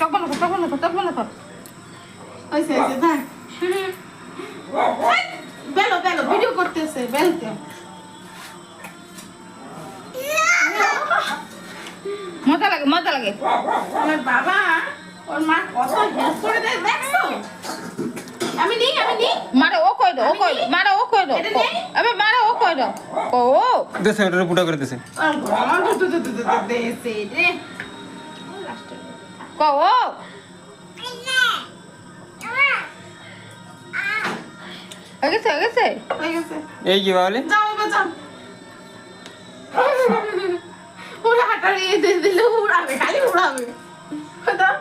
তখন ওইসে থাক বেলো বেলো ভিডিও করতেছে বেলতে মজা লাগে আমার বাবা ওর মা কত হেল্প করে দেয় দেখছো আমি নি মারে ও কই দাও মারে ও কই দাও আবে মারে ও কই দাও ও দেশে ওটা পুটা করে দেশে দেশে রে কো ও হয়ে গেছে হয়ে গেছে এই কি বলে যাও এবার যাও ওরা হাঁটারে দিলে উড়াবে খালি উড়াবে দাও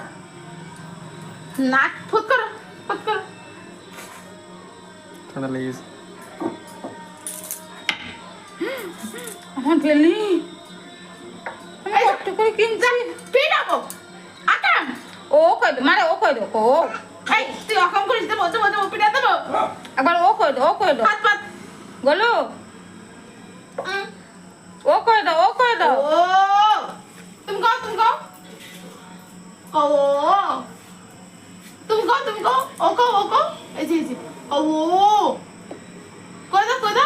নাক ফুট করো ঠান্ডা লেগেছে আমার বেলি আমি কষ্ট করে কিনছি পিটাবো আকাম ও কই দাও মারে ও কই দাও ও এই তুই অকম করিস তো বলতে পিটা দেবো একবার ও কই দাও পাত গলো ও কই দাও ও तुम गाओ ओ तुम गाओ ओ को ए जी ओ कोई दो